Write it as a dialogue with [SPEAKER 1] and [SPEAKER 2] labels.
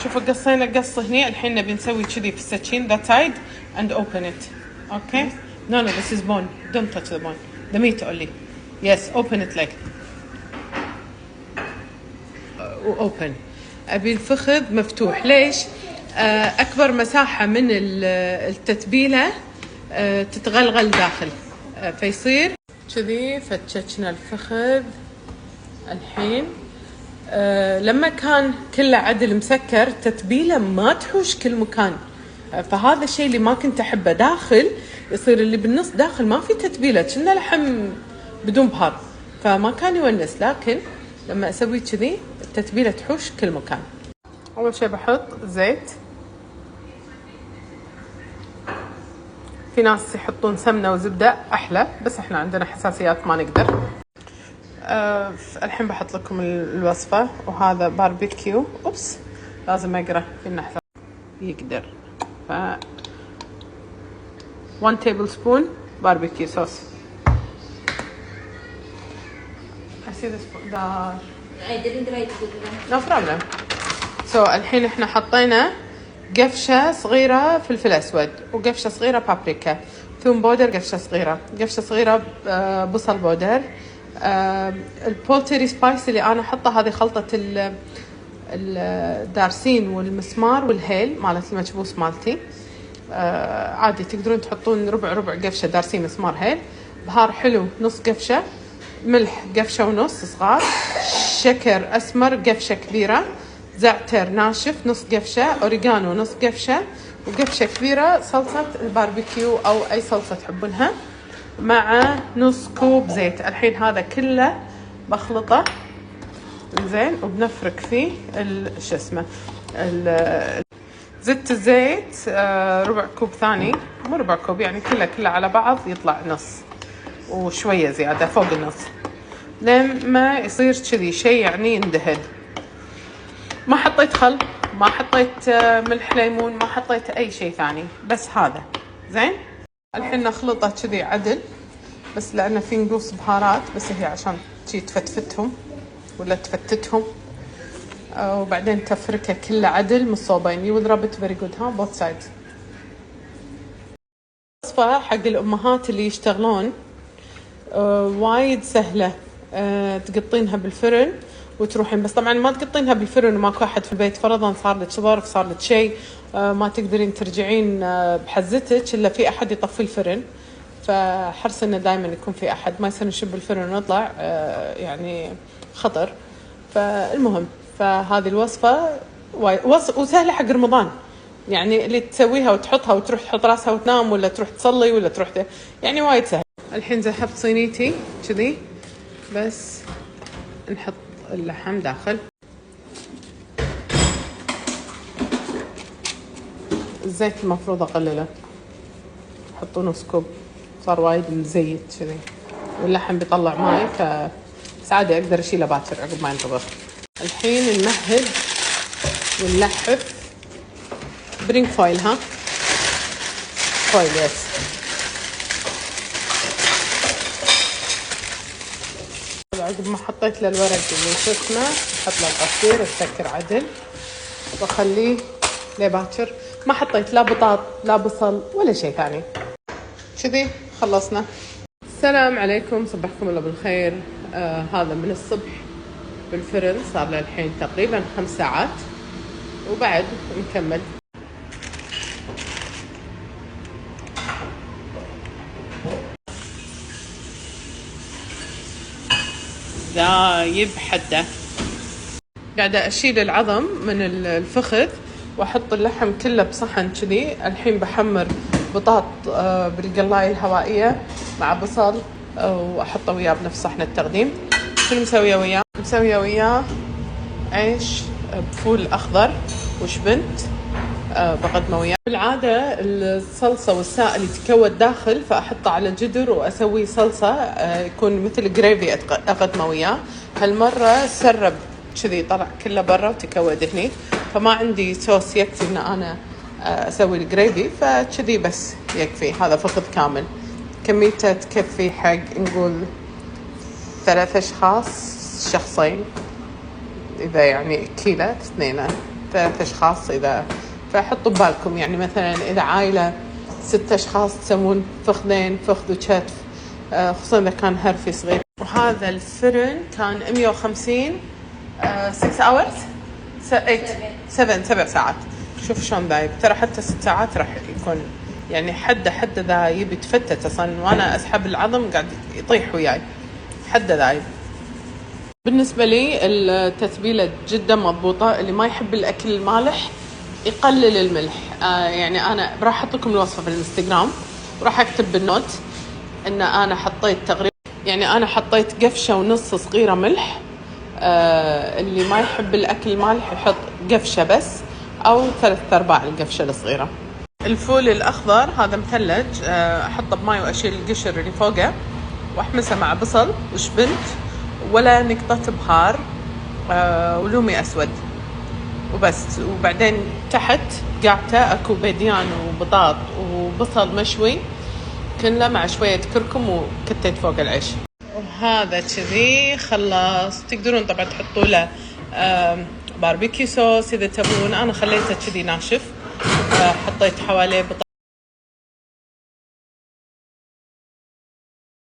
[SPEAKER 1] شوفوا قصينا قص هني. الحين نبي نسوي كذي في السكين that side and open it. Okay? No, this is bone. Don't touch the bone. The meat only. Yes, open it like. open. أبي الفخذ مفتوح. ليش؟ أكبر مساحة من التتبيلة تتغلغل داخل، فيصير كذي. فتشنا الفخذ الحين. لما كان كله عدل مسكر تتبيله ما تحوش كل مكان، فهذا الشيء اللي ما كنت احبه. داخل يصير اللي بالنص داخل ما في تتبيله، كنا لحم بدون بهار، فما كان يونس. لكن لما اسوي كذي التتبيله تحوش كل مكان. اول شيء بحط زيت. في ناس يحطون سمنه وزبده احلى، بس احنا عندنا حساسيات ما نقدر. الحين بحط لكم الوصفة. وهذا باربيكيو. أوبس، لازم أقرأ في النحذة يقدر. 1 tablespoon barbecue sauce. I see this there.
[SPEAKER 2] I didn't write it.
[SPEAKER 1] No problem. So الحين احنا حطينا قفشة صغيرة فلفل أسود، وقفشة صغيرة بابريكا، ثوم بودر قفشة صغيرة، قفشة صغيرة بصل بودر. البولتري سبايس اللي انا احطه هذه خلطه الدارسين والمسمار والهيل مالت المكبوس مالتي. عادي تقدرون تحطون ربع قفشه دارسين مسمار هيل. بهار حلو نص قفشه، ملح قفشه ونص صغار، شكر اسمر قفشه كبيره، زعتر ناشف نص قفشه، اوريجانو نص قفشه، وقفشه كبيره صلصه الباربيكيو او اي صلصه تحبونها، مع نص كوب زيت. الحين هذا كله بخلطه زين وبنفرك فيه شو اسمه زدت الزيت. ربع كوب ثاني، مو ربع كوب يعني كله على بعض يطلع نص وشويه زياده فوق النص، لما يصير كذي شيء يعني يندهن. ما حطيت خل، ما حطيت ملح ليمون، ما حطيت اي شيء ثاني، بس هذا زين. الحين نخلطه كذي عدل، بس لأنه في نقص بهارات، بس هي عشان شي تفتفتهم ولا تفتتهم. وبعدين تفركه كله عدل من الصوبين. You will rub it very good, ها both sides. وصفة حق الأمهات اللي يشتغلون وايد سهلة. تقطينها بالفرن وتروحين، بس طبعا ما تقطينها بالفرن وماكو أحد في البيت، فرضا صار لك ظرف صار لك شيء ما تقدرين ترجعين بحزتك إلا في أحد يطفي الفرن. فحرص إنه دائما يكون في أحد، ما يصير نشب الفرن ونطلع يعني خطر. فالمهم فهذه الوصفة وسهلة حق رمضان، يعني اللي تسويها وتحطها وتروح تحط راسها وتنام، ولا تروح تصلي، ولا تروح يعني وايد سهل. الحين زحفت صينيتي كذي، بس نحط اللحم داخل. الزيت المفروض اقلله، حطوا نص كوب، صار وايد مزيت كذي، واللحم بيطلع ماي، بس عادي اقدر اشيله باكر عقب ما ينطبخ. الحين نمهد ونلحف. برينج فويل، ها فويل يس. عقب ما حطيت له الورق اللي شو اسمه، احط له القصير السكر عدل واخليه لباكر. ما حطيت لا بطاط لا بصل ولا شيء ثاني. كذي خلصنا. السلام عليكم، صبحكم الله بالخير. هذا من الصبح بالفرن، صار له الحين تقريبا 5 ساعات، وبعد نكمل. دايب حده. قاعدة أشيل العظم من الفخذ وأحط اللحم كله بصحن كذي. الحين بحمر بطاط بالقلاية الهوائية مع بصل، وأحطه وياه بنفس صحن التقديم. شنو مسوية وياه؟ مسوية وياه عيش بفول أخضر وشبنت، بقدمه وياه. بالعادة الصلصة والسائل يتكون داخل، فأحطه على جدر وأسوي صلصة يكون مثل جريفي أقدمه وياه. هالمرة سرب كذي طلع كله برا وتكود هني، فما عندي صوص يكفي إن أنا أسوي الجريفي، فكذي بس يكفي. هذا فخذ كامل، كميته تكفي حق نقول 3 أشخاص، شخصين إذا يعني كيلو 2 3 أشخاص، إذا فحطوا ببالكم يعني مثلا إذا عائلة 6 أشخاص تسوون فخذين، فخذ وكتف، خصوصا إذا كان هرفي صغير. وهذا الفرن كان 150 6 hours 7 ساعات. شوف شلون ذايب، ترى حتى 6 ساعات راح يكون يعني حد ذايب، يتفتت اصلا، وانا اسحب العظم قاعد يطيح وياي، حد ذايب. بالنسبه لي التتبيله جدا مضبوطه. اللي ما يحب الاكل المالح يقلل الملح. يعني انا راح احط لكم الوصفه في الانستغرام، وراح اكتب بالنوت ان انا حطيت تقريبا، يعني انا حطيت قفشه ونص صغيره ملح. اللي ما يحب الاكل المالح يحط قفشه بس، او 3/4 القفشه الصغيره. الفول الاخضر هذا مثلج، احطه بماي واشيل القشر اللي فوقه، واحمسه مع بصل وشبنت ولا نقطه بهار، ولومي اسود وبس. وبعدين تحت قاعته اكو بيديان وبطاط وبصل مشوي كله مع شويه كركم، وكتيت فوق العيش. وهذا كذي خلاص. تقدرون طبعا تحطوا له باربيكيو صوص اذا تبون. انا خليته كذي ناشف، حطيت حواليه